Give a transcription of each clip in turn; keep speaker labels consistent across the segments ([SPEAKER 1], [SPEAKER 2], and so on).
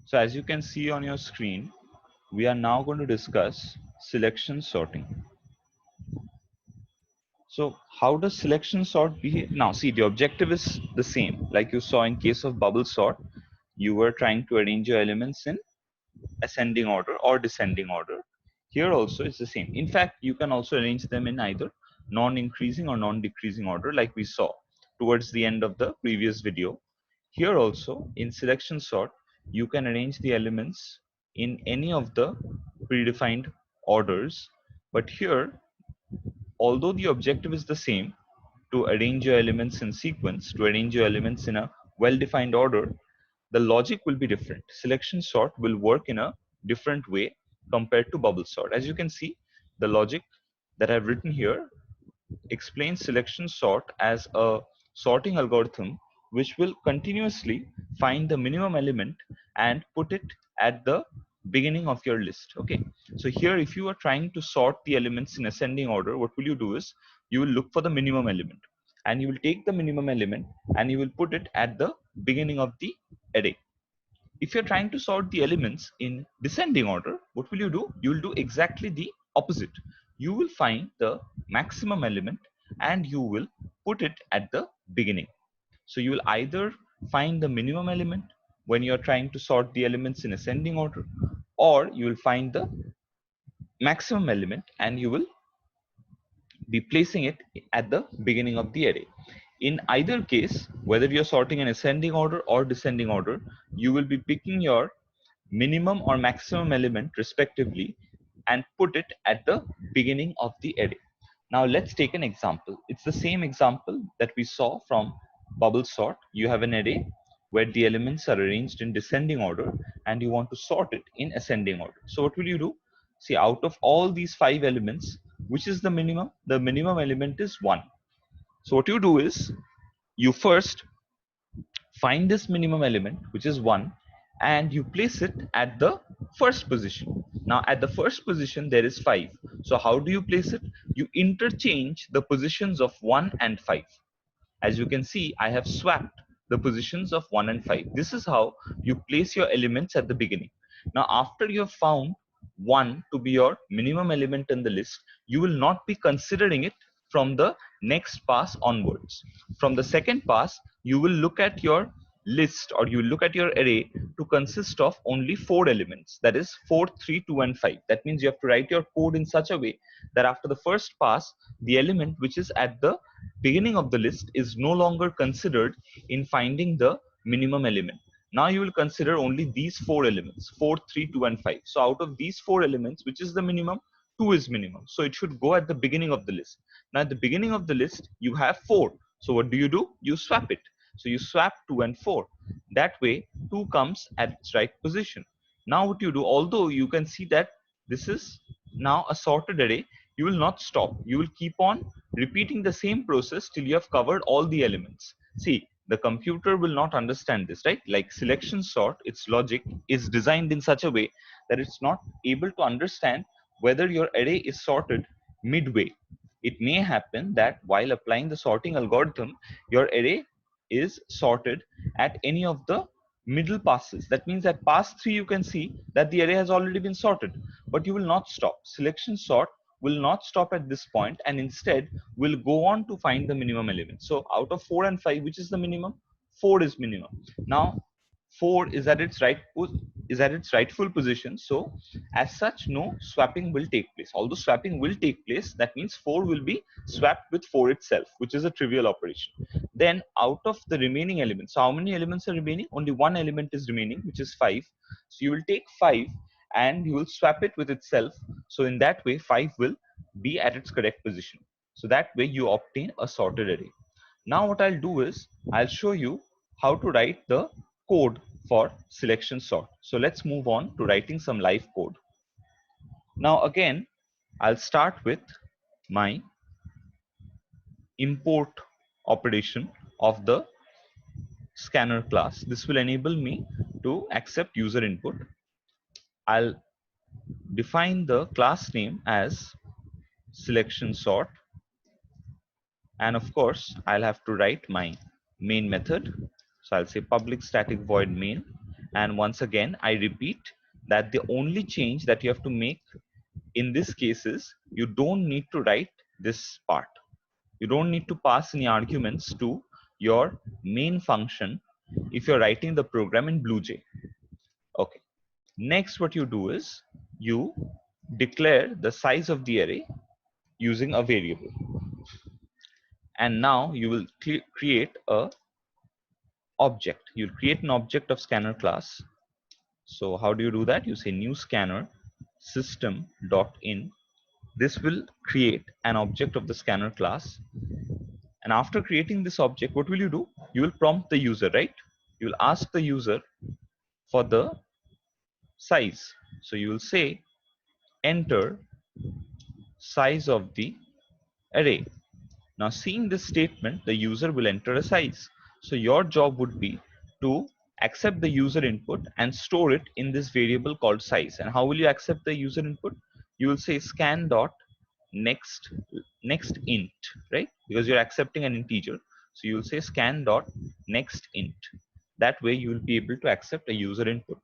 [SPEAKER 1] So as you can see on your screen, we are now going to discuss selection sorting. So how does selection sort behave? Now see, the objective is the same. Like you saw in case of bubble sort, you were trying to arrange your elements in ascending order or descending order. Here also it's the same. In fact, you can also arrange them in either non-increasing or non-decreasing order like we saw towards the end of the previous video. Here also in selection sort, you can arrange the elements in any of the predefined orders. But here, although the objective is the same, to arrange your elements in sequence, to arrange your elements in a well-defined order, the logic will be different. Selection sort will work in a different way compared to bubble sort. As you can see, the logic that I've written here explains selection sort as a sorting algorithm which will continuously find the minimum element and put it at the beginning of your list. Okay, so here if you are trying to sort the elements in ascending order, what will you do is you will look for the minimum element and you will take the minimum element and you will put it at the beginning of the array. If you're trying to sort the elements in descending order, what will you do? You will do exactly the opposite. You will find the maximum element and you will put it at the beginning. So you will either find the minimum element when you're trying to sort the elements in ascending order, or you will find the maximum element and you will be placing it at the beginning of the array. In either case, whether you're sorting in ascending order or descending order, you will be picking your minimum or maximum element respectively and put it at the beginning of the array. Now let's take an example. It's the same example that we saw from bubble sort. You have an array where the elements are arranged in descending order and you want to sort it in ascending order. So what will you do? See, out of all these 5 elements, which is the minimum? The minimum element is 1. So what you do is you first find this minimum element, which is 1, and you place it at the first position. Now at the first position there is 5. So how do you place it? You interchange the positions of 1 and 5. As you can see, I have swapped the positions of 1 and 5. This is how you place your elements at the beginning. Now after you have found 1 to be your minimum element in the list, you will not be considering it from the next pass onwards. From the second pass, you will look at your list, or you look at your array to consist of only 4 elements, that is 4, 3, 2 and 5. That means you have to write your code in such a way that after the first pass, the element which is at the beginning of the list is no longer considered in finding the minimum element. Now you will consider only these 4 elements, 4, 3, 2 and 5. So out of these 4 elements, which is the minimum? 2 is minimum. So it should go at the beginning of the list. Now at the beginning of the list, you have 4. So what do? You swap it. So you swap 2 and 4. That way 2 comes at its right position. Now what you do, although you can see that this is now a sorted array, you will not stop. You will keep on repeating the same process till you have covered all the elements. See, the computer will not understand this, right? Like selection sort, its logic is designed in such a way that it's not able to understand whether your array is sorted midway. It may happen that while applying the sorting algorithm, your array is sorted at any of the middle passes. That means at pass 3 you can see that the array has already been sorted, but you will not stop. Selection sort will not stop at this point and instead will go on to find the minimum element. So out of 4 and 5, which is the minimum? 4 is minimum. Now 4 is at its rightful position. So as such, no swapping will take place. Although swapping will take place, that means 4 will be swapped with 4 itself, which is a trivial operation. Then out of the remaining elements, so how many elements are remaining? Only one element is remaining, which is 5. So you will take 5 and you will swap it with itself. So in that way 5 will be at its correct position. So that way you obtain a sorted array. Now what I'll do is I'll show you how to write the code for selection sort. So let's move on to writing some live code. Now again, I'll start with my import operation of the scanner class. This will enable me to accept user input. I'll define the class name as selection sort, and of course I'll have to write my main method. So I'll say public static void main, And once again, I repeat that the only change that you have to make in this case is you don't need to write this part. You don't need to pass any arguments to your main function if you're writing the program in BlueJ. Okay. Next, what you do is you declare the size of the array using a variable. And now you will create a object. You'll create an object of scanner class. So how do you do that? You say new scanner system.in. This will create an object of the scanner class. And after creating this object, what will you do? You will prompt the user, right? You will ask the user for the size. So you will say enter size of the array. Now, seeing this statement, the user will enter a size. So your job would be to accept the user input and store it in this variable called size. And how will you accept the user input? You will say scan dot next int, right? Because you're accepting an integer. So you will say scan dot next int. That way you will be able to accept a user input.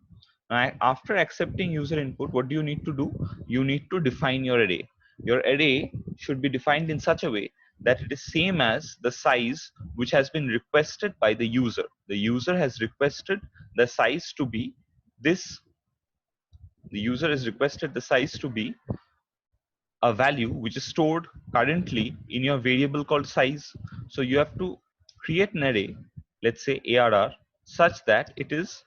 [SPEAKER 1] Now, after accepting user input, what do you need to do? You need to define your array. Your array should be defined in such a way that it is same as the size which has been requested by the user. The user has requested the size to be this. The user has requested the size to be a value which is stored currently in your variable called size. So you have to create an array, let's say ARR, such that it is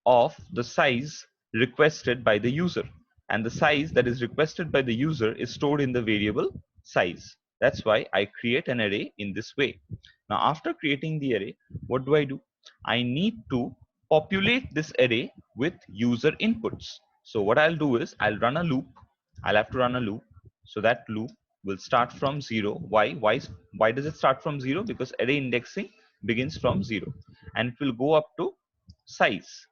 [SPEAKER 1] of the size requested by the user, and the size that is requested by the user is stored in the variable size. That's why I create an array in this way. Now after creating the array, what do? I need to populate this array with user inputs. So what I'll do is I'll run a loop. I'll have to run a loop. So that loop will start from 0. Why does it start from 0? Because array indexing begins from 0, and it will go up to size.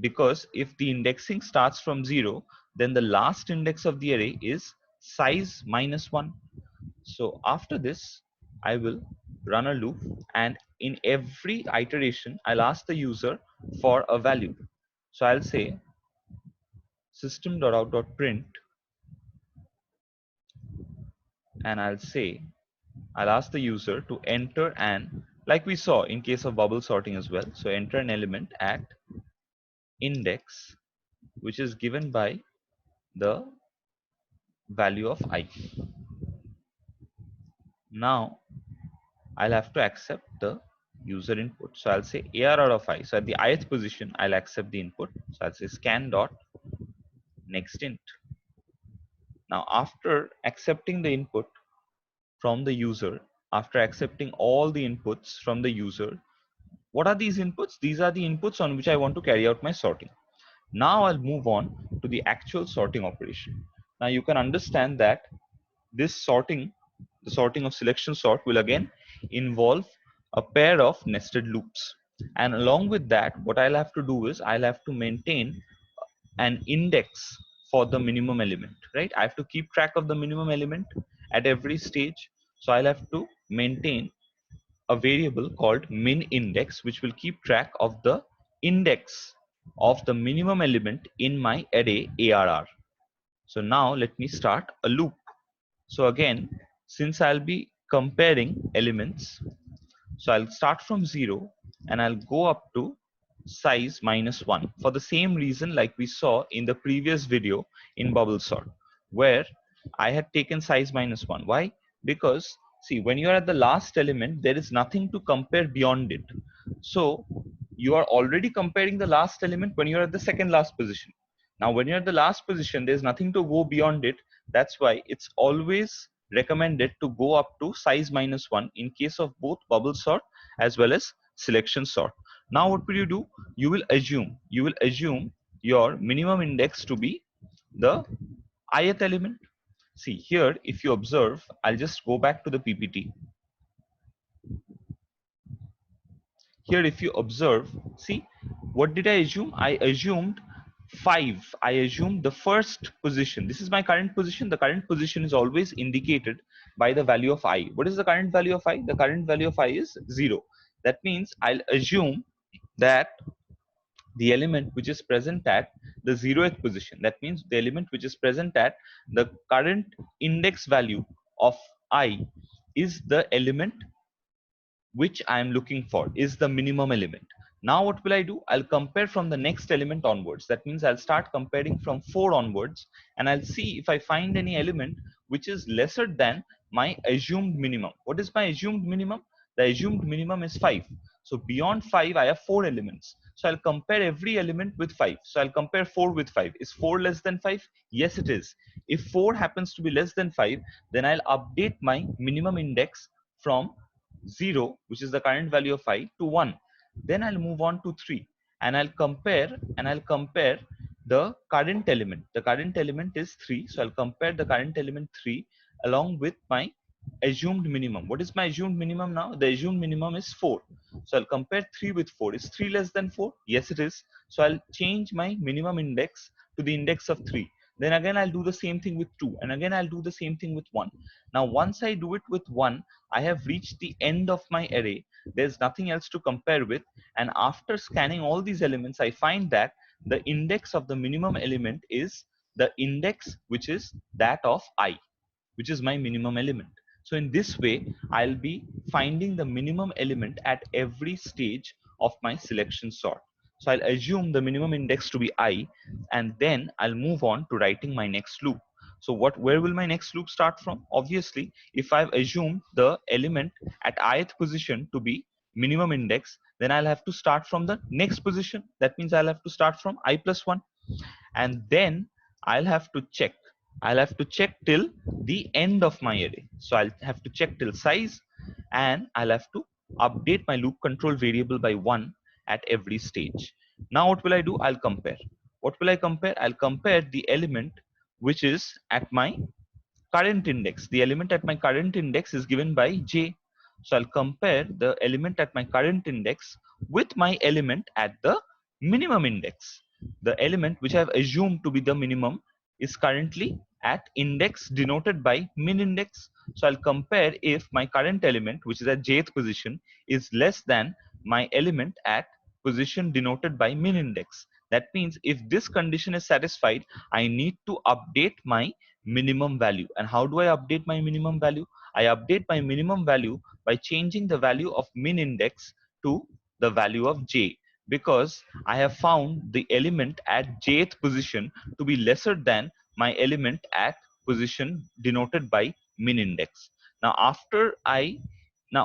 [SPEAKER 1] Because if the indexing starts from 0, then the last index of the array is size minus 1. So after this, I will run a loop, and in every iteration, I'll ask the user for a value. So I'll say system.out.print, and I'll ask the user to enter an, like we saw in case of bubble sorting as well. So enter an element at index, which is given by the value of I. Now I'll have to accept the user input. So I'll say ARR of I. So at the ith position, I'll accept the input. So I'll say scan dot next int. Now after accepting the input from the user, after accepting all the inputs from the user, what are these inputs? These are the inputs on which I want to carry out my sorting. Now I'll move on to the actual sorting operation. Now you can understand that this sorting, the sorting of selection sort, will again involve a pair of nested loops. And along with that, what I'll have to do is I'll have to maintain an index for the minimum element, right? I have to keep track of the minimum element at every stage. So I'll have to maintain a variable called min index, which will keep track of the index of the minimum element in my array ARR. So now let me start a loop. So again, since I'll be comparing elements, so I'll start from 0 and I'll go up to size minus 1 for the same reason like we saw in the previous video in bubble sort, where I had taken size minus 1. Why? Because see, when you are at the last element, there is nothing to compare beyond it. So you are already comparing the last element when you're at the second last position. Now when you're at the last position, there's nothing to go beyond it. That's why it's always recommended to go up to size minus 1 in case of both bubble sort as well as selection sort. Now what will you do? You will assume your minimum index to be the ith element. See here, if you observe, I'll just go back to the PPT. Here, if you observe, see, what did I assume? I assumed 5. I assumed the first position. This is my current position. The current position is always indicated by the value of I. What is the current value of I? The current value of I is 0. That means I'll assume that the element which is present at the 0th position. That means the element which is present at the current index value of I is the element which I am looking for, is the minimum element. Now what will I do? I'll compare from the next element onwards. That means I'll start comparing from 4 onwards, and I'll see if I find any element which is lesser than my assumed minimum. What is my assumed minimum? The assumed minimum is 5. So beyond 5 I have 4 elements. So I'll compare every element with 5. So I'll compare 4 with 5. Is 4 less than 5? Yes, it is. If 4 happens to be less than 5, then I'll update my minimum index from 0, which is the current value of I, to 1. Then I'll move on to 3, and I'll compare the current element. The current element is 3, so I'll compare the current element 3 along with my assumed minimum. What is my assumed minimum now? The assumed minimum is 4. So I'll compare 3 with 4. Is 3 less than 4? Yes, it is. So I'll change my minimum index to the index of 3. Then again I'll do the same thing with 2, and again I'll do the same thing with 1. Now once I do it with 1, I have reached the end of my array. There's nothing else to compare with. And after scanning all these elements, I find that the index of the minimum element is the index which is that of I, which is my minimum element. So in this way, I'll be finding the minimum element at every stage of my selection sort. So I'll assume the minimum index to be I, and then I'll move on to writing my next loop. So where will my next loop start from? Obviously, if I've assumed the element at ith position to be minimum index, then I'll have to start from the next position. That means I'll have to start from I plus 1, and then I'll have to check. I'll have to check till the end of my array. So I'll have to check till size, and I'll have to update my loop control variable by 1 at every stage. Now what will I do? I'll compare. What will I compare? I'll compare the element which is at my current index. The element at my current index is given by j. So I'll compare the element at my current index with my element at the minimum index. The element which I've assumed to be the minimum is currently at index denoted by min index. So I'll compare if my current element, which is at jth position, is less than my element at position denoted by min index. That means if this condition is satisfied, I need to update my minimum value. And how do I update my minimum value? I update my minimum value by changing the value of min index to the value of j, because I have found the element at jth position to be lesser than my element at position denoted by min index. Now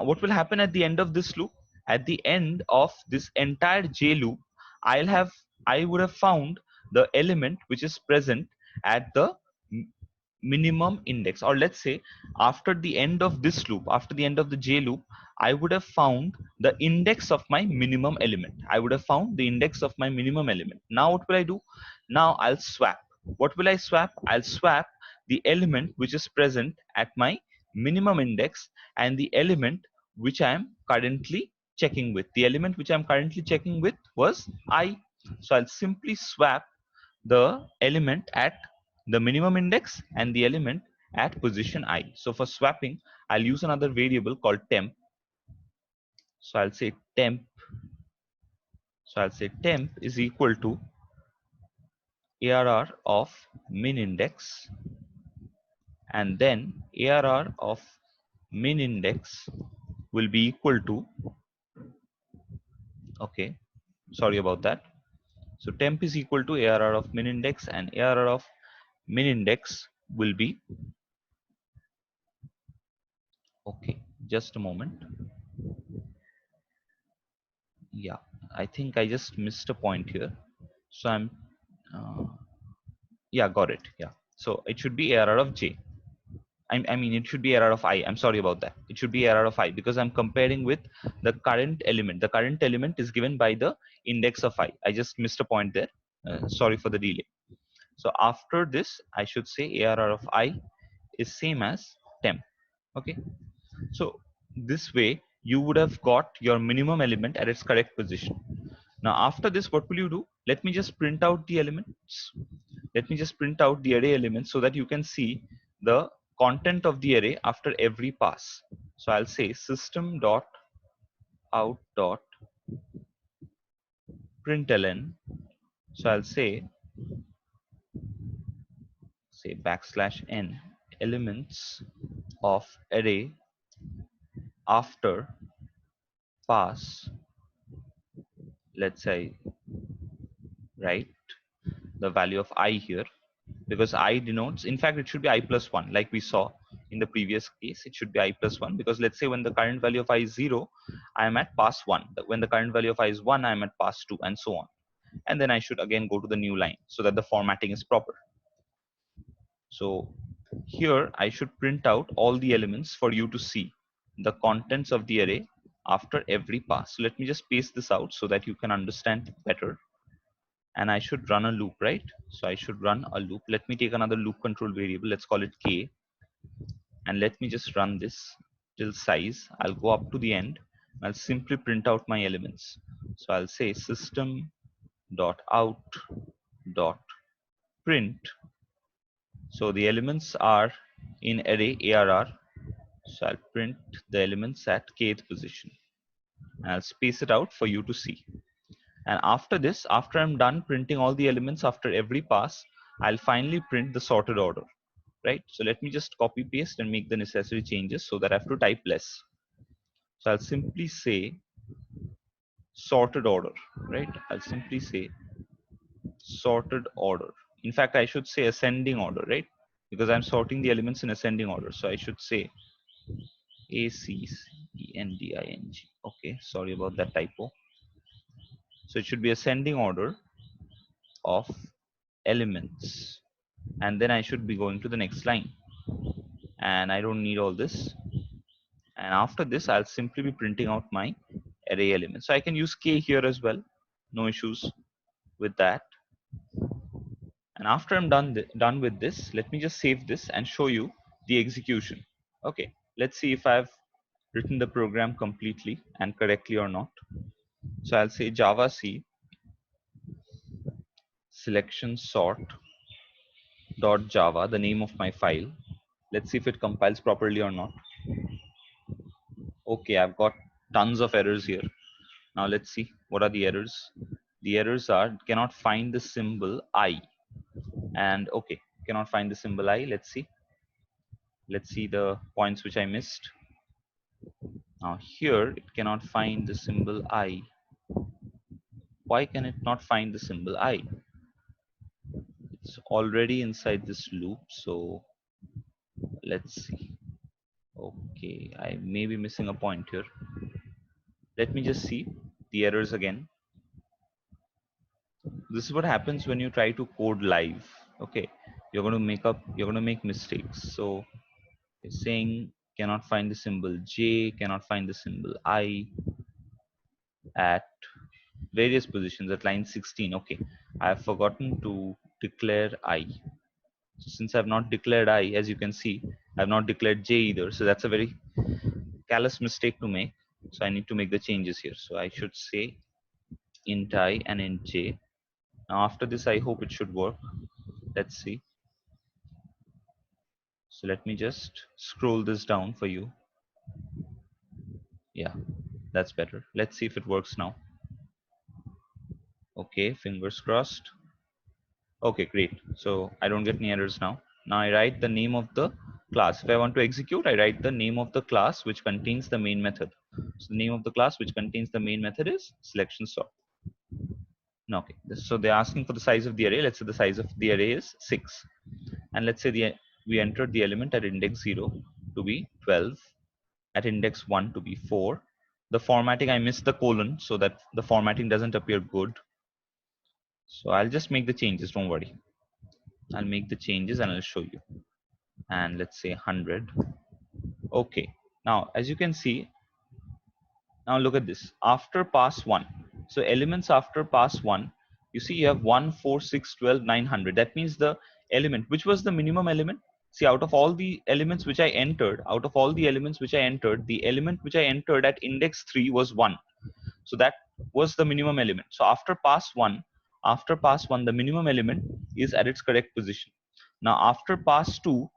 [SPEAKER 1] what will happen at the end of this loop? At the end of this entire j loop, I would have found the element which is present at the minimum index. Or let's say after the end of this loop, after the end of the j loop, I would have found the index of my minimum element. I would have found the index of my minimum element. Now what will I do? Now I'll swap. What will I swap? I'll swap the element which is present at my minimum index and the element which I am currently checking with. The element which I'm currently checking with was I. So I'll simply swap the element at the minimum index and the element at position I. So for swapping, I'll use another variable called temp. So I'll say temp. So I'll say temp is equal to ARR of min index, and then ARR of min index will be equal to, okay, sorry about that. So temp is equal to ARR of min index, and ARR of min index will be, okay, just a moment. Yeah, I think I just missed a point here. So uh, yeah, got it. Yeah, so it should be ARR of j. I mean, it should be ARR of I. I'm sorry about that. It should be ARR of I because I'm comparing with the current element. The current element is given by the index of I. I just missed a point there. Sorry for the delay. So after this, I should say ARR of I is same as temp. Okay. So this way, you would have got your minimum element at its correct position. Now after this, what will you do? Let me just print out the elements. Let me just print out the array elements so that you can see the content of the array after every pass. So I'll say system dot out dot println. So I'll say \n elements of array after pass, let's say, right, the value of I here, because I denotes, in fact it should be I plus 1, like we saw in the previous case. It should be I plus 1, because let's say when the current value of I is 0, I am at pass 1. When the current value of I is 1, I am at pass 2, and so on. And then I should again go to the new line so that the formatting is proper. So here I should print out all the elements for you to see the contents of the array after every pass. So let me just paste this out so that you can understand better. And I should run a loop, right? So I should run a loop. Let me take another loop control variable. Let's call it k. And let me just run this till size. I'll go up to the end. I'll simply print out my elements. So I'll say system dot out dot print. So the elements are in array ARR. So I'll print the elements at kth position. And I'll space it out for you to see. And after this, after I'm done printing all the elements after every pass, I'll finally print the sorted order, right? So let me just copy paste and make the necessary changes so that I have to type less. So I'll simply say sorted order, right? I'll simply say sorted order. In fact, I should say ascending order, right? Because I'm sorting the elements in ascending order. So I should say ACCENDING. Okay, sorry about that typo. So it should be ascending order of elements. And then I should be going to the next line. And I don't need all this. And after this, I'll simply be printing out my array elements. So I can use k here as well. No issues with that. And after I'm done with this, let me just save this and show you the execution. Okay, let's see if I've written the program completely and correctly or not. So I'll say Java C selection sort dot Java, the name of my file. Let's see if it compiles properly or not. Okay, I've got tons of errors here. Now let's see what are the errors. The errors are cannot find the symbol I, and okay, cannot find the symbol I. Let's see the points which I missed. Now here it cannot find the symbol I. Why can it not find the symbol I? It's already inside this loop, so let's see. Okay, I may be missing a point here. Let me just see the errors again. This is what happens when you try to code live. Okay, you're going to make mistakes. So it's saying cannot find the symbol J, cannot find the symbol I at various positions at line 16. Okay, I have forgotten to declare I. So since I have not declared I, as you can see, I have not declared J either. So that's a very callous mistake to make. So I need to make the changes here. So I should say int I and int J. Now after this, I hope it should work. Let's see. So let me just scroll this down for you. Yeah, that's better. Let's see if it works now. Okay, fingers crossed. Okay, great. So I don't get any errors now. Now I write the name of the class. If I want to execute, I write the name of the class which contains the main method. So the name of the class which contains the main method is selection sort. Okay, so they're asking for the size of the array. Let's say the size of the array is 6. And let's say we entered the element at index 0 to be 12, at index 1 to be 4. The formatting, I missed the colon so that the formatting doesn't appear good. So I'll just make the changes, don't worry. I'll make the changes and I'll show you. And let's say 100. Okay, now as you can see, now look at this. After pass 1, so elements after pass 1, you see you have 1, 4, 6, 12, 900. That means the element, which was the minimum element? See, out of all the elements which I entered, the element which I entered at index 3 was 1. So that was the minimum element. So after pass 1, the minimum element is at its correct position. Now after pass 2,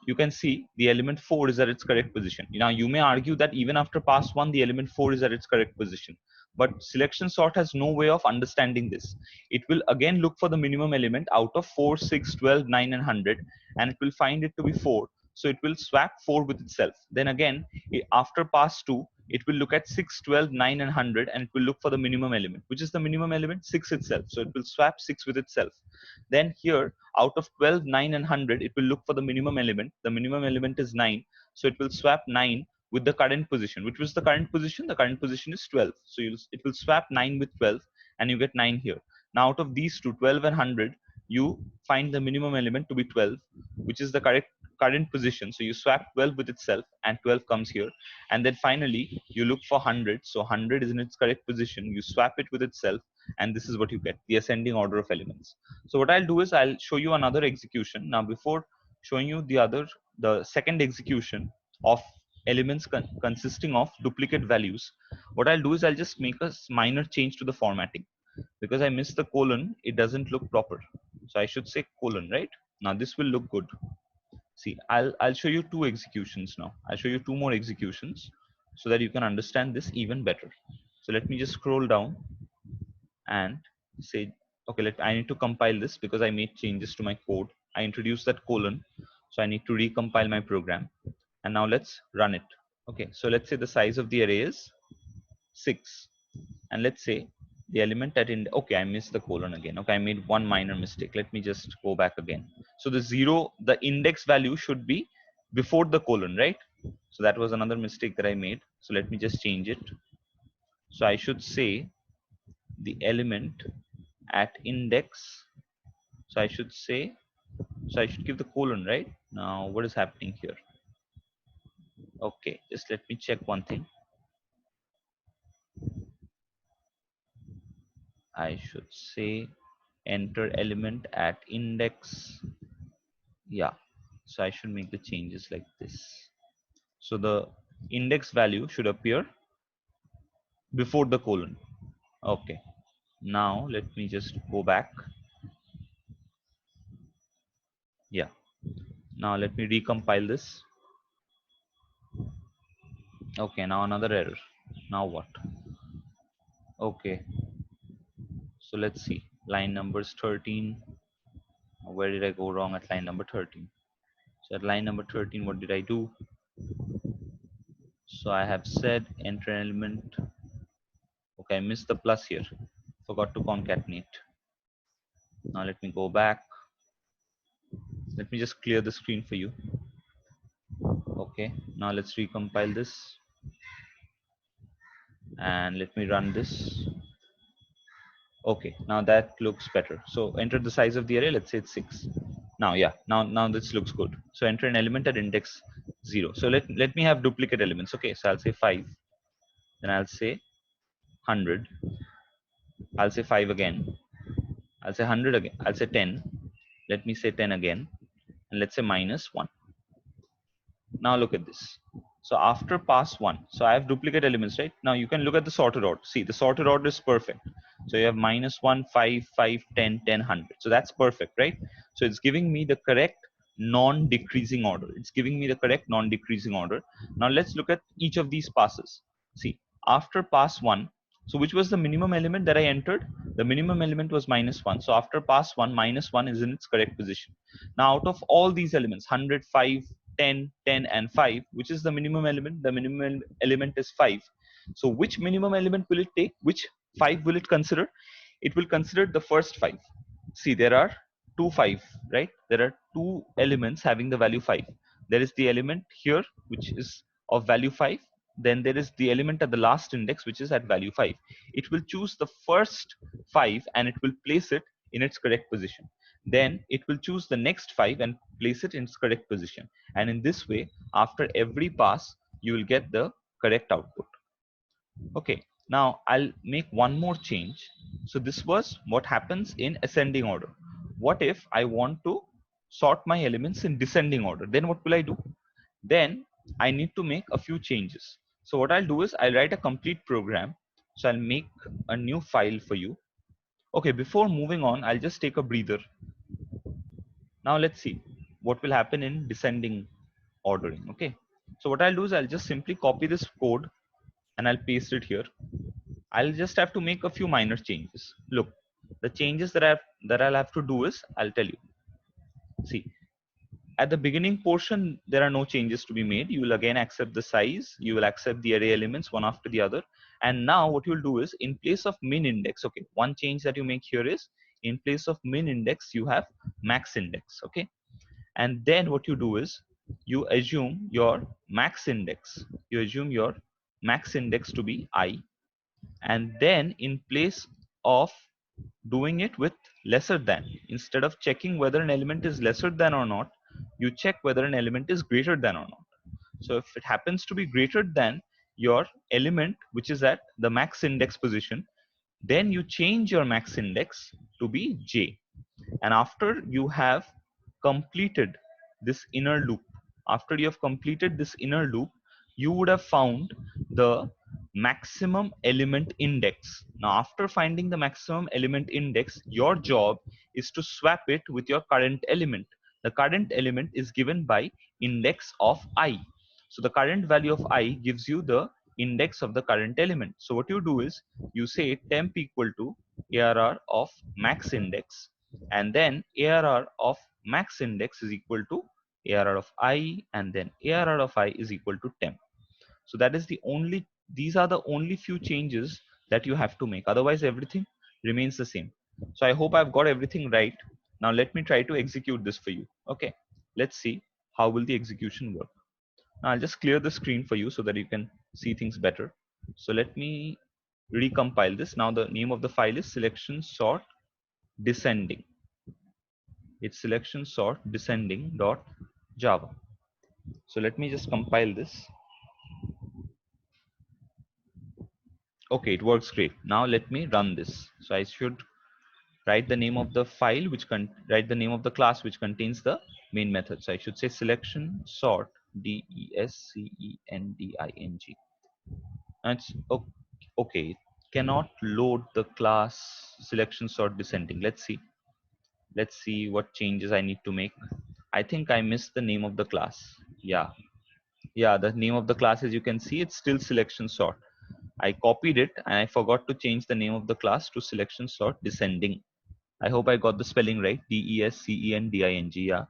[SPEAKER 1] you can see the element 4 is at its correct position. Now you may argue that even after pass 1, the element 4 is at its correct position. But selection sort has no way of understanding this. It will again look for the minimum element out of 4, 6, 12, 9, and 100, and it will find it to be 4. So it will swap 4 with itself. Then again, after pass 2, it will look at 6, 12, 9, and 100, and it will look for the minimum element. Which is the minimum element? 6 itself. So it will swap 6 with itself. Then here, out of 12, 9, and 100, it will look for the minimum element. The minimum element is 9. So it will swap 9 with the current position. Which was the current position? The current position is 12. So it will swap 9 with 12, and you get 9 here. Now out of these two, 12 and 100, you find the minimum element to be 12, which is the current position. So you swap 12 with itself, and 12 comes here. And then finally, you look for 100. So 100 is in its correct position. You swap it with itself, and this is what you get, the ascending order of elements. So what I'll do is I'll show you another execution. Now before showing you the second execution of elements consisting of duplicate values, what I'll do is I'll just make a minor change to the formatting. Because I missed the colon, it doesn't look proper. So I should say colon, right? Now this will look good. See, I'll show you two executions now. I'll show you two more executions so that you can understand this even better. So let me just scroll down and say, okay, I need to compile this because I made changes to my code. I introduced that colon, so I need to recompile my program. And now let's run it. Okay, so let's say the size of the array is 6, and let's say the element at okay, I missed the colon again. Okay, I made one minor mistake. Let me just go back again. So the index value should be before the colon, right? So that was another mistake that I made. So let me just change it. So I should say the element at index. So I should give the colon, right? Now what is happening here? Okay, just let me check one thing. I should say enter element at index. Yeah, so I should make the changes like this. So the index value should appear before the colon. Okay, now let me just go back. Yeah, now let me recompile this. Okay, now another error. Now what? Okay, so let's see. Line numbers 13. Where did I go wrong at line number 13? So at line number 13, what did I do? So I have said enter element. Okay, I missed the plus here. Forgot to concatenate. Now let me go back. Let me just clear the screen for you. Okay, now let's recompile this. And let me run this. Okay, now that looks better. So enter the size of the array. Let's say it's 6. Now, yeah, now this looks good. So enter an element at index 0. So let me have duplicate elements. Okay, so I'll say 5. Then I'll say 100. I'll say 5 again. I'll say 100 again. I'll say 10. Let me say 10 again. And let's say minus 1. Now look at this. So after pass 1, so I have duplicate elements, right? Now you can look at the sorted order. See, the sorted order is perfect. So you have minus 1, 5, 5, 10, 10, 100. So that's perfect, right? So it's giving me the correct non-decreasing order. It's giving me the correct non-decreasing order. Now let's look at each of these passes. See, after pass 1, so which was the minimum element that I entered? The minimum element was minus 1. So after pass 1, minus 1 is in its correct position. Now out of all these elements, 100, 5, 10, 10, and 5, which is the minimum element? The minimum element is 5. So which minimum element will it take? Which 5 will it consider? It will consider the first 5. See, there are two 5, right? There are two elements having the value 5. There is the element here, which is of value 5. Then there is the element at the last index, which is at value 5. It will choose the first 5 and it will place it in its correct position. Then it will choose the next 5 and place it in its correct position. And in this way, after every pass, you will get the correct output. Okay, now I'll make one more change. So this was what happens in ascending order. What if I want to sort my elements in descending order? Then what will I do? Then I need to make a few changes. So what I'll do is I'll write a complete program. So I'll make a new file for you. Okay, before moving on, I'll just take a breather. Now let's see what will happen in descending ordering. Okay, so what I'll do is I'll just simply copy this code and I'll paste it here. I'll just have to make a few minor changes. Look, the changes that I'll have to do is, I'll tell you. See, at the beginning portion, there are no changes to be made. You will again accept the size. You will accept the array elements one after the other. And now what you'll do is, in place of min index, okay, one change that you make here is, in place of min index, you have max index, okay? And then what you do is, you assume your max index. You assume your max index to be I. And then in place of doing it with lesser than, instead of checking whether an element is lesser than or not, you check whether an element is greater than or not. So if it happens to be greater than your element which is at the max index position, then you change your max index to be j. And after you have completed this inner loop, after you have completed this inner loop, you would have found the maximum element index. Now after finding the maximum element index, your job is to swap it with your current element. The current element is given by index of I. So the current value of I gives you the index of the current element. So what you do is, you say temp equal to ARR of max index, and then ARR of max index is equal to ARR of I, and then ARR of I is equal to temp. So that is the only, these are the only few changes that you have to make. Otherwise everything remains the same. So I hope I've got everything right. Now let me try to execute this for you. Okay, let's see how will the execution work. Now I'll just clear the screen for you so that you can see things better. So let me recompile this. Now the name of the file is selection sort descending. It's selection sort descending dot java. So let me just compile this. Okay, it works great. Now let me run this. So I should write the name of the file which write the name of the class which contains the main method. So I should say selection sort descending. And it's okay. It cannot load the class selection sort descending. Let's see. Let's see what changes I need to make. I think I missed the name of the class. Yeah, the name of the class, as you can see, it's still selection sort. I copied it and I forgot to change the name of the class to selection sort descending. I hope I got the spelling right. Descending. Yeah,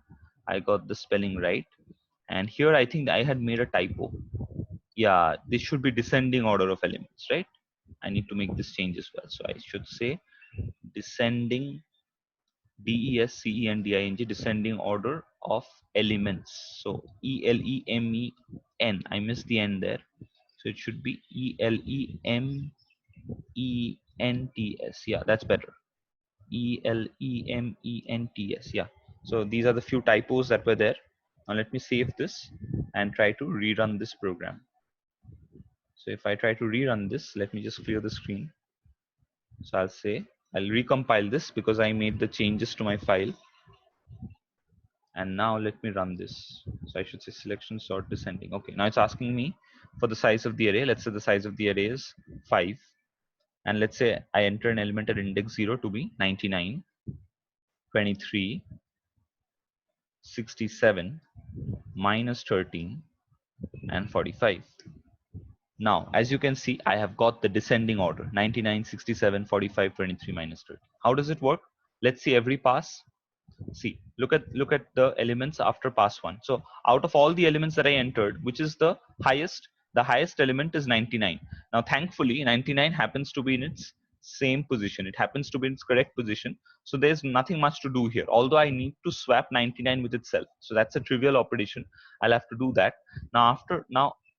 [SPEAKER 1] I got the spelling right. And here I think I had made a typo. Yeah, this should be descending order of elements, right? I need to make this change as well. So I should say descending, descending order of elements. So ELEMEN. I missed the N there. So it should be ELEMENTS. Yeah, that's better. ELEMENTS. Yeah. So these are the few typos that were there. Now let me save this and try to rerun this program. So if I try to rerun this, let me just clear the screen. So I'll recompile this because I made the changes to my file. And now let me run this. So I should say selection sort descending. Okay, now it's asking me for the size of the array. Let's say the size of the array is 5. And let's say I enter an element at index 0 to be 99, 23, 67, minus 13, and 45. Now, as you can see, I have got the descending order 99, 67, 45, 23, minus 13. How does it work? Let's see every pass. See, look at the elements after pass 1. So out of all the elements that I entered, which is the highest element is 99. Now thankfully 99 happens to be in its same position. It happens to be in its correct position. So there's nothing much to do here, although I need to swap 99 with itself. So that's a trivial operation. I'll have to do that.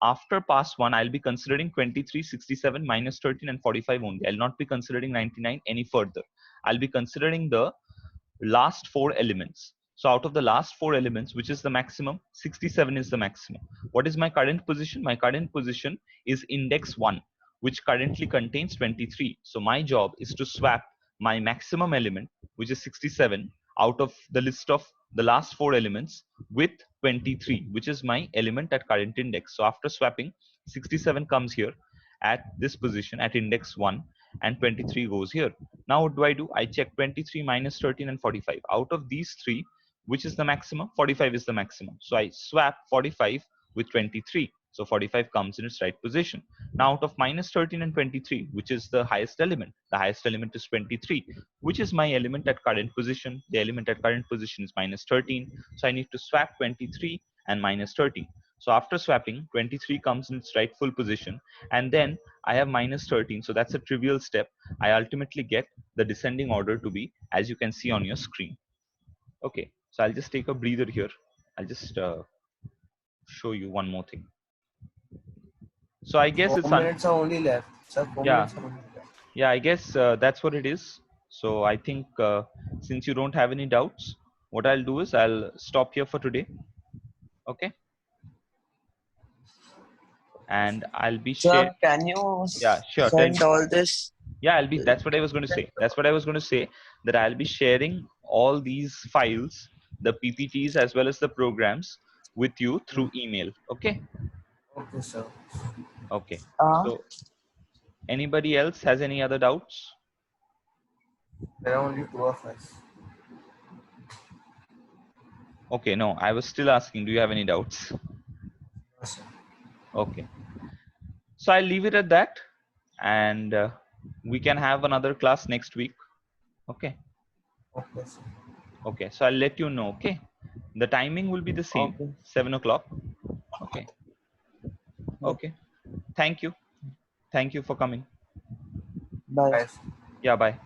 [SPEAKER 1] After pass 1, I'll be considering 23, 67, minus 13, and 45 only. I'll not be considering 99 any further. I'll be considering the last 4 elements. So out of the last 4 elements, which is the maximum, 67 is the maximum. What is my current position? My current position is index 1, which currently contains 23. So my job is to swap my maximum element, which is 67, out of the list of the last 4 elements with 23, which is my element at current index. So after swapping, 67 comes here at this position at index 1, and 23 goes here. Now what do? I check 23, minus 13, and 45. Out of these 3, which is the maximum? 45 is the maximum. So I swap 45 with 23. So 45 comes in its right position. Now out of minus 13 and 23, which is the highest element? The highest element is 23, which is my element at current position. The element at current position is minus 13. So I need to swap 23 and minus 13. So after swapping, 23 comes in its rightful position, and then I have minus 13. So that's a trivial step. I ultimately get the descending order to be, as you can see on your screen. Okay, so I'll just take a breather here. I'll just show you one more thing. So I guess
[SPEAKER 2] 4 minutes are only left. Sir, 4
[SPEAKER 1] yeah,
[SPEAKER 2] minutes are only left.
[SPEAKER 1] yeah, I guess that's what it is. So I think since you don't have any doubts, what I'll do is I'll stop here for today. Okay, and I'll be
[SPEAKER 3] Sir,
[SPEAKER 1] share.
[SPEAKER 3] can you
[SPEAKER 1] Yeah, sure. Tell
[SPEAKER 3] send
[SPEAKER 1] me.
[SPEAKER 3] all this?
[SPEAKER 1] Yeah, I'll be. That's what I was going to say. That's what I was going to say. That I'll be sharing all these files, the PPTs as well as the programs, with you through email. Okay.
[SPEAKER 2] Okay, sir.
[SPEAKER 1] Okay.
[SPEAKER 3] Uh,
[SPEAKER 1] So anybody else has any other doubts?
[SPEAKER 2] There are only 2 of us.
[SPEAKER 1] Okay. No, I was still asking. Do you have any doubts?
[SPEAKER 2] No, sir.
[SPEAKER 1] Okay. So I'll leave it at that, and we can have another class next week. Okay.
[SPEAKER 2] Okay, sir.
[SPEAKER 1] Okay. So I'll let you know. Okay. The timing will be the same,
[SPEAKER 3] okay.
[SPEAKER 1] 7 o'clock. Okay.
[SPEAKER 3] Yeah.
[SPEAKER 1] Okay. Thank you. Thank you for coming.
[SPEAKER 3] Bye.
[SPEAKER 2] Bye, sir.
[SPEAKER 1] Yeah. Bye.